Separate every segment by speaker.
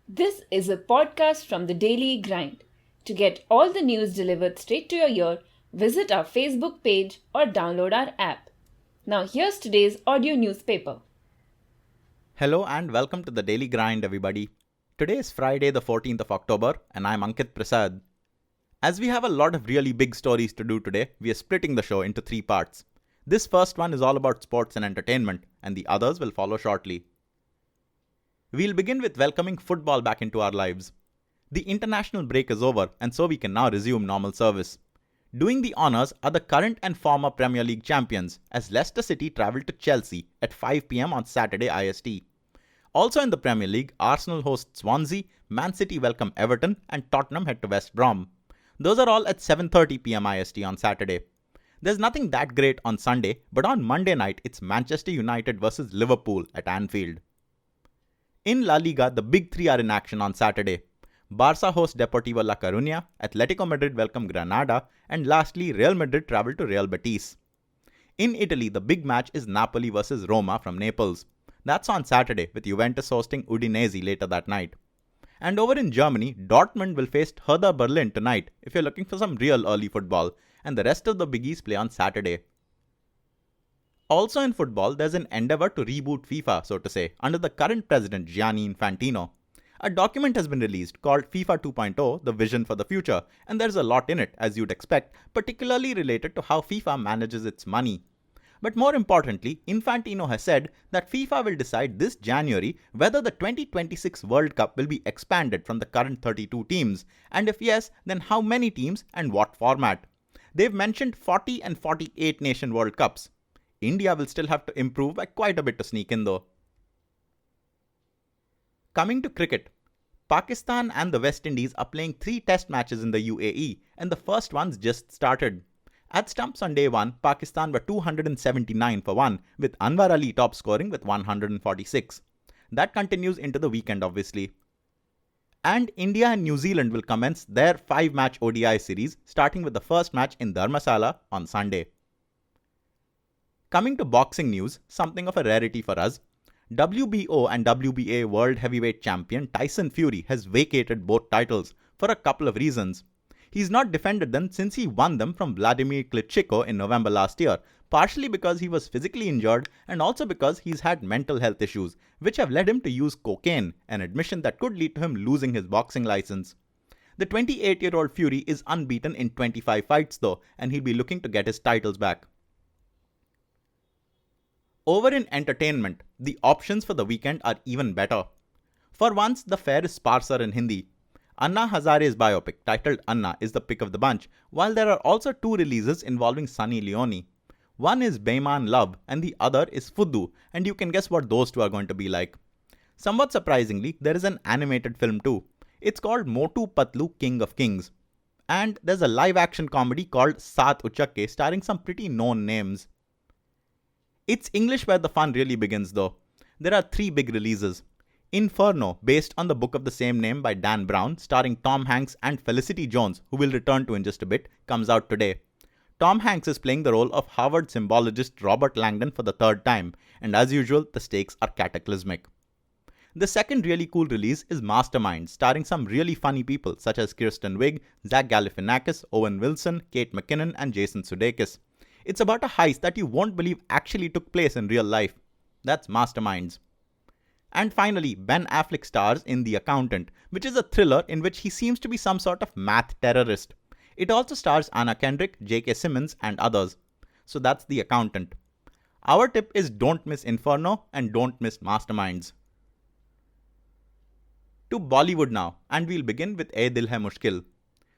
Speaker 1: This is a podcast from the Daily Grind. To get all the news delivered straight to your ear, visit our Facebook page or download our app. Now, here's today's audio newspaper.
Speaker 2: Hello and welcome to the Daily Grind, everybody. Today is Friday, the 14th of October, and I'm Ankit Prasad. As we have a lot of really big stories to do today, we are splitting the show into three parts. This first one is all about sports and entertainment, and the others will follow shortly. We'll begin with welcoming football back into our lives. The international break is over, and so we can now resume normal service. Doing the honours are the current and former Premier League champions, as Leicester City travel to Chelsea at 5 pm on Saturday IST. Also in the Premier League, Arsenal host Swansea, Man City welcome Everton, and Tottenham head to West Brom. Those are all at 7:30 pm IST on Saturday. There's nothing that great on Sunday, but on Monday night it's Manchester United vs Liverpool at Anfield. In La Liga, the big three are in action on Saturday. Barca host Deportivo La Coruña, Atletico Madrid welcome Granada, and lastly Real Madrid travel to Real Betis. In Italy, the big match is Napoli vs Roma from Naples. That's on Saturday, with Juventus hosting Udinese later that night. And over in Germany, Dortmund will face Hertha Berlin tonight if you're looking for some real early football, and the rest of the biggies play on Saturday. Also in football, there's an endeavour to reboot FIFA, so to say, under the current president Gianni Infantino. A document has been released called FIFA 2.0, the vision for the future, and there's a lot in it, as you'd expect, particularly related to how FIFA manages its money. But more importantly, Infantino has said that FIFA will decide this January whether the 2026 World Cup will be expanded from the current 32 teams, and if yes, then how many teams and what format. They've mentioned 40 and 48 nation World Cups. India will still have to improve by quite a bit to sneak in though. Coming to cricket, Pakistan and the West Indies are playing 3 test matches in the UAE, and the first one's just started. At stumps on day 1, Pakistan were 279 for 1, with Anwar Ali top scoring with 146. That continues into the weekend obviously. And India and New Zealand will commence their 5-match ODI series, starting with the first match in Dharmasala on Sunday. Coming to boxing news, something of a rarity for us, WBO and WBA World Heavyweight Champion Tyson Fury has vacated both titles for a couple of reasons. He's not defended them since he won them from Vladimir Klitschko in November last year, partially because he was physically injured and also because he's had mental health issues, which have led him to use cocaine, an admission that could lead to him losing his boxing license. The 28-year-old Fury is unbeaten in 25 fights though, and he'll be looking to get his titles back. Over in entertainment, the options for the weekend are even better. For once, the fare is sparser in Hindi. Anna Hazare's biopic titled Anna is the pick of the bunch, while there are also 2 releases involving Sunny Leone. One is Beiman Love and the other is Fuddu, and you can guess what those two are going to be like. Somewhat surprisingly, there is an animated film too. It's called Motu Patlu King of Kings. And there's a live action comedy called Saath Uchakke starring some pretty known names. It's English where the fun really begins though. There are 3 big releases. Inferno, based on the book of the same name by Dan Brown, starring Tom Hanks and Felicity Jones, who we'll return to in just a bit, comes out today. Tom Hanks is playing the role of Harvard symbologist Robert Langdon for the 3rd time, and as usual, the stakes are cataclysmic. The second really cool release is Mastermind, starring some really funny people such as Kirsten Wiig, Zach Galifianakis, Owen Wilson, Kate McKinnon, and Jason Sudeikis. It's about a heist that you won't believe actually took place in real life. That's Masterminds. And finally, Ben Affleck stars in The Accountant, which is a thriller in which he seems to be some sort of math terrorist. It also stars Anna Kendrick, J.K. Simmons, and others. So that's The Accountant. Our tip is don't miss Inferno and don't miss Masterminds. To Bollywood now, and we'll begin with Ye Dil Hai Mushkil.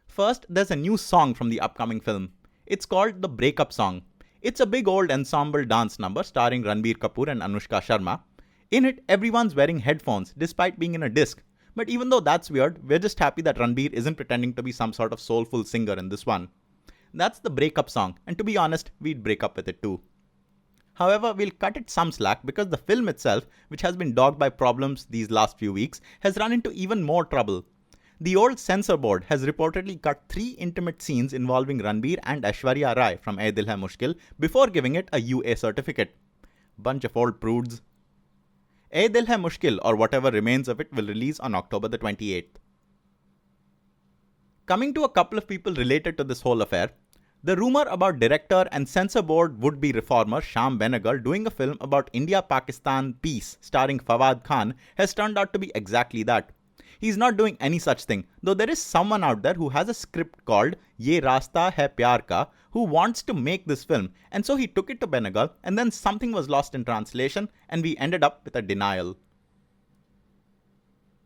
Speaker 2: First, there's a new song from the upcoming film. It's called the Breakup Song. It's a big old ensemble dance number starring Ranbir Kapoor and Anushka Sharma. In it, everyone's wearing headphones despite being in a disc. But even though that's weird, we're just happy that Ranbir isn't pretending to be some sort of soulful singer in this one. That's the Breakup Song, and to be honest, we'd break up with it too. However, we'll cut it some slack because the film itself, which has been dogged by problems these last few weeks, has run into even more trouble. The old censor board has reportedly cut 3 intimate scenes involving Ranbir and Aishwarya Rai from Ye Dil Hai Mushkil before giving it a UA certificate. Bunch of old prudes. A Dil Hai Mushkil or whatever remains of it will release on October the 28th. Coming to a couple of people related to this whole affair, the rumor about director and censor board would-be reformer Shyam Benegal doing a film about India-Pakistan peace starring Fawad Khan has turned out to be exactly that. He's not doing any such thing, though there is someone out there who has a script called Ye Rasta Hai Pyar Ka who wants to make this film, and so he took it to Benegal and then something was lost in translation and we ended up with a denial.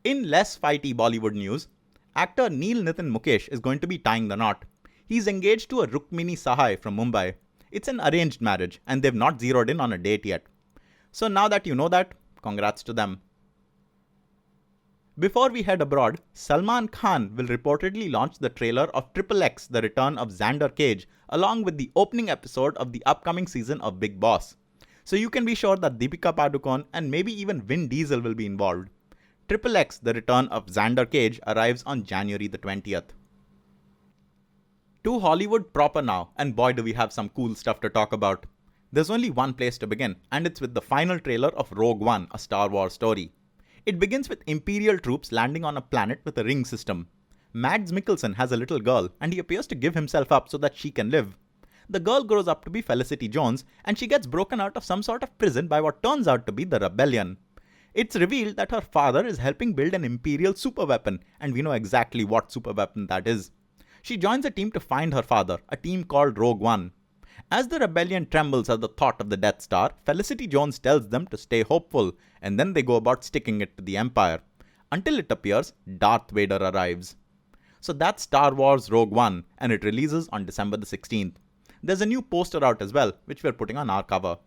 Speaker 2: In less fighty Bollywood news, actor Nitin Mukesh is going to be tying the knot. He's engaged to a Rukmini Sahai from Mumbai. It's an arranged marriage and they've not zeroed in on a date yet. So now that you know that, congrats to them. Before we head abroad, Salman Khan will reportedly launch the trailer of XXX The Return of Xander Cage along with the opening episode of the upcoming season of Bigg Boss. So you can be sure that Deepika Padukone and maybe even Vin Diesel will be involved. XXX The Return of Xander Cage arrives on January the 20th. To Hollywood proper now, and boy do we have some cool stuff to talk about. There's only one place to begin, and it's with the final trailer of Rogue One, a Star Wars story. It begins with Imperial troops landing on a planet with a ring system. Mads Mikkelsen has a little girl, and he appears to give himself up so that she can live. The girl grows up to be Felicity Jones, and she gets broken out of some sort of prison by what turns out to be the Rebellion. It's revealed that her father is helping build an Imperial superweapon, and we know exactly what superweapon that is. She joins a team to find her father, a team called Rogue One. As the rebellion trembles at the thought of the Death Star, Felicity Jones tells them to stay hopeful, and then they go about sticking it to the Empire. Until it appears, Darth Vader arrives. So that's Star Wars Rogue One, and it releases on December the 16th. There's a new poster out as well, which we're putting on our cover.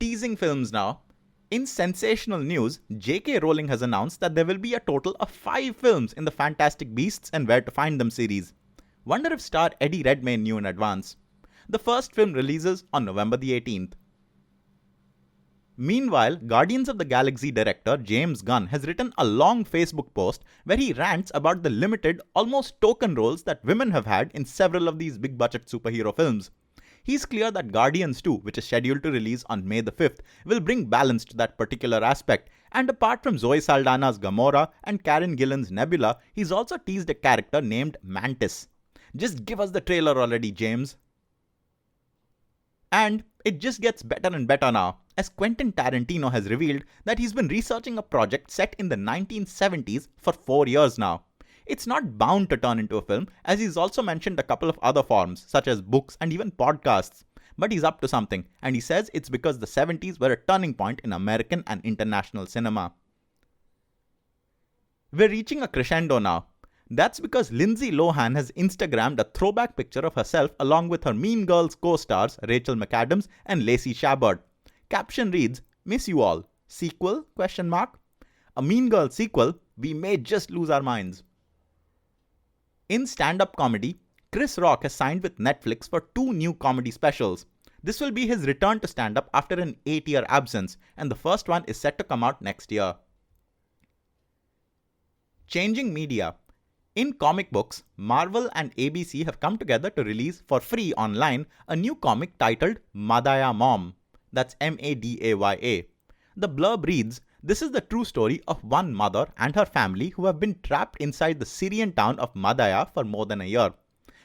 Speaker 2: Teasing films now. In sensational news, J.K. Rowling has announced that there will be a total of 5 films in the Fantastic Beasts and Where to Find Them series. Wonder if star Eddie Redmayne knew in advance. The first film releases on November the 18th. Meanwhile, Guardians of the Galaxy director James Gunn has written a long Facebook post where he rants about the limited, almost token roles that women have had in several of these big-budget superhero films. He's clear that Guardians 2, which is scheduled to release on May the 5th, will bring balance to that particular aspect, and apart from Zoe Saldana's Gamora and Karen Gillan's Nebula, he's also teased a character named Mantis. Just give us the trailer already, James. And it just gets better and better now, as Quentin Tarantino has revealed that he's been researching a project set in the 1970s for 4 years now. It's not bound to turn into a film, as he's also mentioned a couple of other forms, such as books and even podcasts. But he's up to something, and he says it's because the 70s were a turning point in American and international cinema. We're reaching a crescendo now. That's because Lindsay Lohan has Instagrammed a throwback picture of herself along with her Mean Girls co-stars Rachel McAdams and Lacey Chabert. Caption reads, "Miss you all. Sequel? ? A Mean Girls sequel? We may just lose our minds." In stand-up comedy, Chris Rock has signed with Netflix for 2 new comedy specials. This will be his return to stand-up after an 8-year absence, and the first one is set to come out next year. Changing media. In comic books, Marvel and ABC have come together to release for free online a new comic titled Madaya Mom. That's Madaya. The blurb reads, "This is the true story of one mother and her family who have been trapped inside the Syrian town of Madaya for more than a year.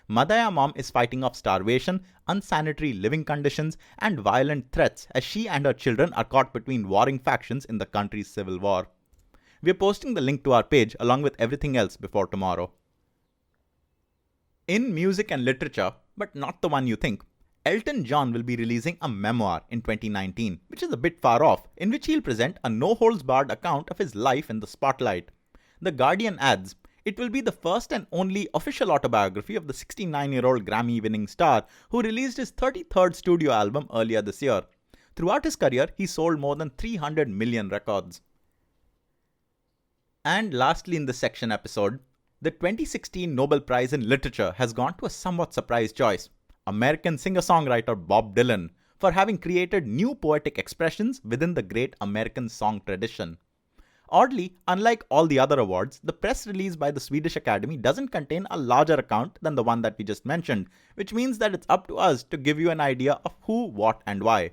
Speaker 2: Madaya Mom is fighting off starvation, unsanitary living conditions, and violent threats as she and her children are caught between warring factions in the country's civil war." We're posting the link to our page along with everything else before tomorrow. In music and literature, but not the one you think, Elton John will be releasing a memoir in 2019, which is a bit far off, in which he'll present a no-holds-barred account of his life in the spotlight. The Guardian adds, it will be the first and only official autobiography of the 69-year-old Grammy-winning star who released his 33rd studio album earlier this year. Throughout his career, he sold more than 300 million records. And lastly in this section episode, the 2016 Nobel Prize in Literature has gone to a somewhat surprise choice, American singer-songwriter Bob Dylan, for having created new poetic expressions within the great American song tradition. Oddly, unlike all the other awards, the press release by the Swedish Academy doesn't contain a larger account than the one that we just mentioned, which means that it's up to us to give you an idea of who, what, and why.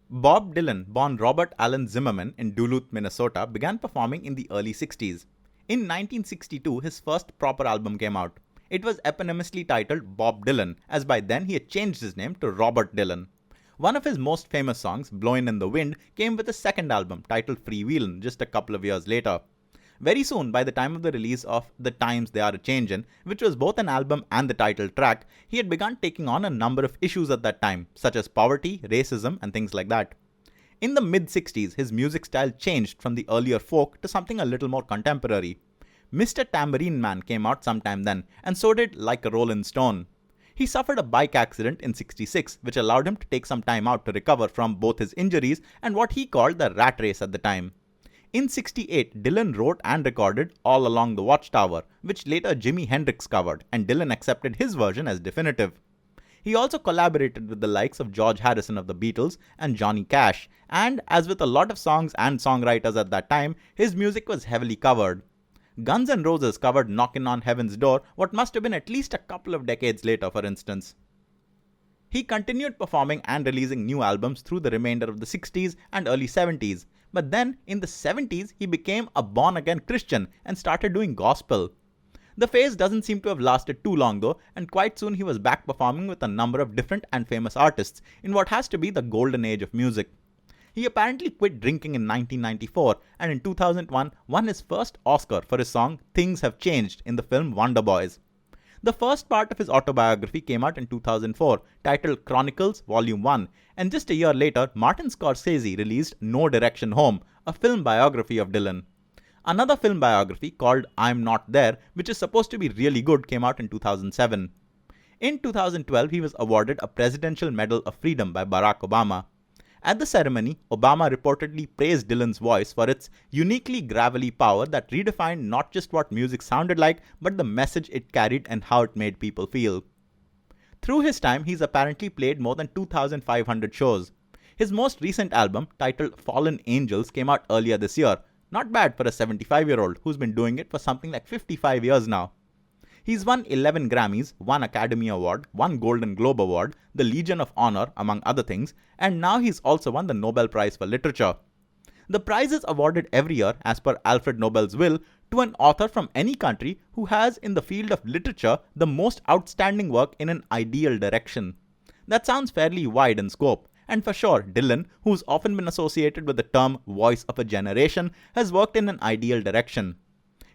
Speaker 2: Bob Dylan, born Robert Allen Zimmerman in Duluth, Minnesota, began performing in the early 60s. In 1962, his first proper album came out. It was eponymously titled Bob Dylan, as by then he had changed his name to Robert Dylan. One of his most famous songs, Blowin' in the Wind, came with his second album, titled Freewheelin', just a couple of years later. Very soon, by the time of the release of The Times They Are a-Changin', which was both an album and the title track, he had begun taking on a number of issues at that time, such as poverty, racism, and things like that. In the mid-60s, his music style changed from the earlier folk to something a little more contemporary. Mr. Tambourine Man came out sometime then, and so did Like a Rollin' Stone. He suffered a bike accident in 66, which allowed him to take some time out to recover from both his injuries and what he called the rat race at the time. In 68, Dylan wrote and recorded All Along the Watchtower, which later Jimi Hendrix covered, and Dylan accepted his version as definitive. He also collaborated with the likes of George Harrison of the Beatles and Johnny Cash, and as with a lot of songs and songwriters at that time, his music was heavily covered. Guns N' Roses covered Knockin' on Heaven's Door what must have been at least a couple of decades later, for instance. He continued performing and releasing new albums through the remainder of the 60s and early 70s, but then in the 70s he became a born-again Christian and started doing gospel. The phase doesn't seem to have lasted too long though, and quite soon he was back performing with a number of different and famous artists in what has to be the golden age of music. He apparently quit drinking in 1994 and in 2001 won his first Oscar for his song Things Have Changed in the film Wonder Boys. The first part of his autobiography came out in 2004, titled Chronicles Volume 1, and just a year later, Martin Scorsese released No Direction Home, a film biography of Dylan. Another film biography called I'm Not There, which is supposed to be really good, came out in 2007. In 2012, he was awarded a Presidential Medal of Freedom by Barack Obama. At the ceremony, Obama reportedly praised Dylan's voice for its uniquely gravelly power that redefined not just what music sounded like, but the message it carried and how it made people feel. Through his time, he's apparently played more than 2,500 shows. His most recent album, titled Fallen Angels, came out earlier this year. Not bad for a 75-year-old who's been doing it for something like 55 years now. He's won 11 Grammys, 1 Academy Award, 1 Golden Globe Award, the Legion of Honor, among other things, and now he's also won the Nobel Prize for Literature. The prize is awarded every year, as per Alfred Nobel's will, to an author from any country who has, in the field of literature, the most outstanding work in an ideal direction. That sounds fairly wide in scope, and for sure, Dylan, who's often been associated with the term voice of a generation, has worked in an ideal direction.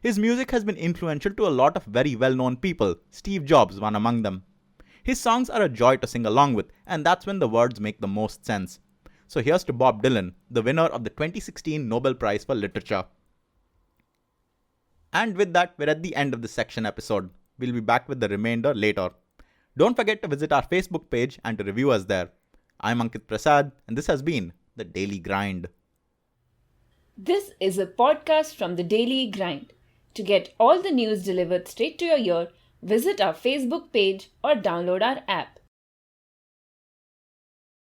Speaker 2: His music has been influential to a lot of very well-known people, Steve Jobs one among them. His songs are a joy to sing along with, and that's when the words make the most sense. So here's to Bob Dylan, the winner of the 2016 Nobel Prize for Literature. And with that, we're at the end of this section episode. We'll be back with the remainder later. Don't forget to visit our Facebook page and to review us there. I'm Ankit Prasad, and this has been The Daily Grind.
Speaker 1: This is a podcast from The Daily Grind. To get all the news delivered straight to your ear, visit our Facebook page or download our app.